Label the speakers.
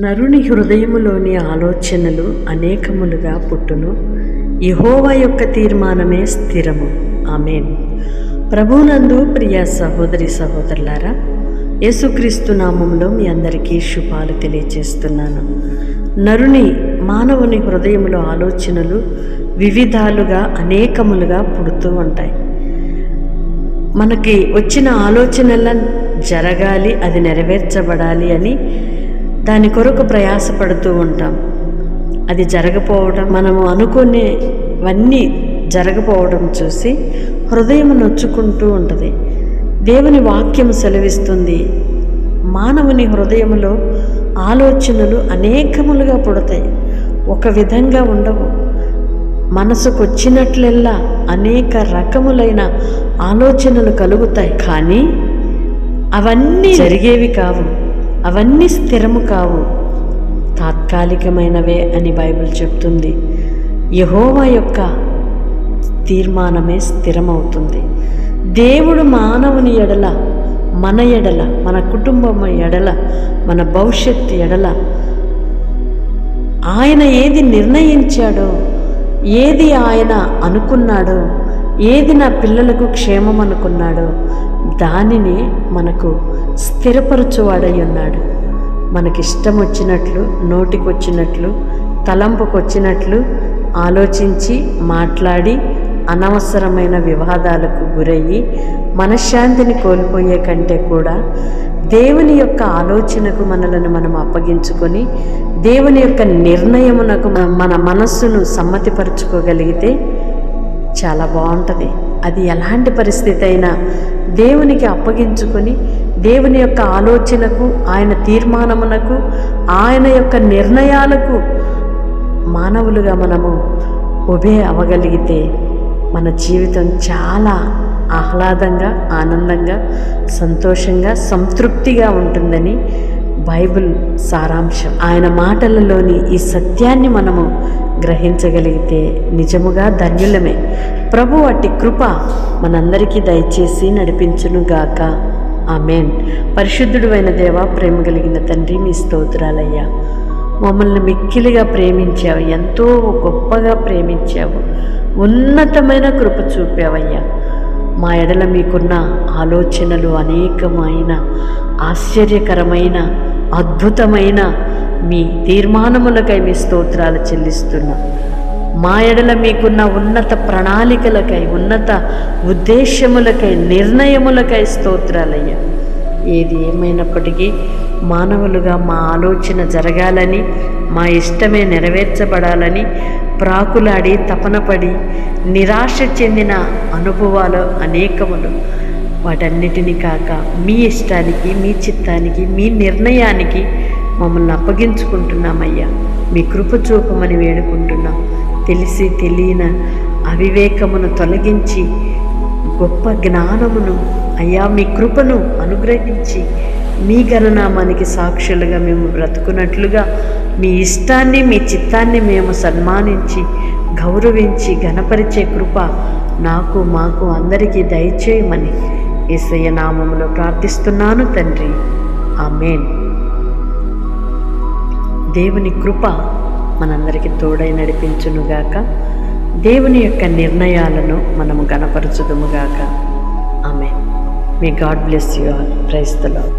Speaker 1: నరుని హృదయములోని ఆలోచనలు అనేకములుగా పుట్టును, యెహోవా యొక్క తీర్మానమే స్థిరము. ఆమేన్. ప్రభునందు ప్రియ సహోదరి సహోదరులారా, యేసుక్రీస్తు నామములో మీ అందరికీ శుభాలు తెలియజేస్తున్నాను. మానవుని హృదయములో ఆలోచనలు వివిధాలుగా అనేకములుగా పుడుతూ ఉంటాయి. మనకి వచ్చిన ఆలోచనల జరగాలి, అది నెరవేర్చబడాలి అని దాని కొరకు ప్రయాసపడుతూ ఉంటాం. అది జరగపోవడం, మనము అనుకునేవన్నీ జరగపోవడం చూసి హృదయం నొచ్చుకుంటూ ఉంటుంది. దేవుని వాక్యం సెలవిస్తుంది, మానవుని హృదయంలో ఆలోచనలు అనేకములుగా పుడతాయి, ఒక విధంగా ఉండవు. మనసుకు వచ్చినట్లెల్లా అనేక రకములైన ఆలోచనలు కలుగుతాయి, కానీ అవన్నీ జరిగేవి కావు, అవన్నీ స్థిరము కావు, తాత్కాలికమైనవే అని బైబిల్ చెప్తుంది. యెహోవా యొక్క తీర్మానమే స్థిరమవుతుంది. దేవుడు మానవుని ఎడల, మన ఎడల, మన కుటుంబం ఎడల, మన భవిష్యత్తు ఎడల ఆయన ఏది నిర్ణయించాడో, ఏది ఆయన అనుకున్నాడో, ఏది నా పిల్లలకు క్షేమం అనుకున్నాడో దానిని మనకు స్థిరపరచువాడై ఉన్నాడు. మనకిష్టం వచ్చినట్లు, నోటికొచ్చినట్లు, తలంపుకొచ్చినట్లు ఆలోచించి మాట్లాడి అనవసరమైన వివాదాలకు గురయ్యి మనశ్శాంతిని కోల్పోయే కంటే కూడా దేవుని యొక్క ఆలోచనకు మనలను మనం అప్పగించుకొని దేవుని యొక్క నిర్ణయమునకు మన మనస్సును సమ్మతిపరచుకోగలిగితే చాలా బాగుంటుంది. అది ఎలాంటి పరిస్థితి అయినా దేవునికి అప్పగించుకొని దేవుని యొక్క ఆలోచనకు, ఆయన తీర్మానమునకు, ఆయన యొక్క నిర్ణయాలకు మానవులుగా మనము ఒబే అవ్వగలిగితే మన జీవితం చాలా ఆహ్లాదంగా, ఆనందంగా, సంతోషంగా, సంతృప్తిగా ఉంటుందని బైబిల్ సారాంశం. ఆయన మాటలలోని ఈ సత్యాన్ని మనము గ్రహించగలిగితే నిజముగా ధన్యులమే. ప్రభు అట్టి కృప మనందరికీ దయచేసి నడిపించునుగాక. ఆమేన్. పరిశుద్ధుడు అయిన దేవా, ప్రేమ కలిగిన తండ్రి, మీ స్తోత్రాలయ్యా. మమ్మల్ని మిక్కిలిగా ప్రేమించావు, ఎంతో గొప్పగా ప్రేమించావు, ఉన్నతమైన కృప చూపావయ్యా. మా ఎడల మీకున్న ఆలోచనలు అనేకమైన, ఆశ్చర్యకరమైన, అద్భుతమైన మీ తీర్మానములకై మీ స్తోత్రాలు చెల్లిస్తున్నాం. మా ఎడల మీకున్న ఉన్నత ప్రణాళికలకై, ఉన్నత ఉద్దేశములకై, నిర్ణయములకై స్తోత్రాలయ్యా. ఏది ఏమైనప్పటికీ మానవులుగా మా ఆలోచన జరగాలని, మా ఇష్టమే నెరవేర్చబడాలని ప్రాకులాడి తపనపడి నిరాశ చెందిన అనుభవాలు అనేకములు. వాటన్నిటినీ కాక మీ ఇష్టానికి, మీ చిత్తానికి, మీ నిర్ణయానికి మమ్మల్ని అప్పగించుకుంటున్నామయ్యా. మీ కృప చూపమని వేడుకుంటున్నాం. తెలిసి తెలియని అవివేకమును తొలగించి గొప్ప జ్ఞానమును అయ్యా, మీ కృపను అనుగ్రహించి మీ గణనామానికి సాక్షులుగా మేము బ్రతుకున్నట్లుగా మీ ఇష్టాన్ని, మీ చిత్తాన్ని మేము సన్మానించి, గౌరవించి, ఘనపరిచే కృప నాకు, మాకు, అందరికీ దయచేయమని యేసయ్య నామములో ప్రార్థిస్తున్నాను తండ్రి. ఆమేన్. దేవుని కృప మనందరికీ తోడై నడిపించునుగాక. దేవుని యొక్క నిర్ణయాలను మనము గణపరచుదుముగాక. Amen. May God bless you all. Praise the lord.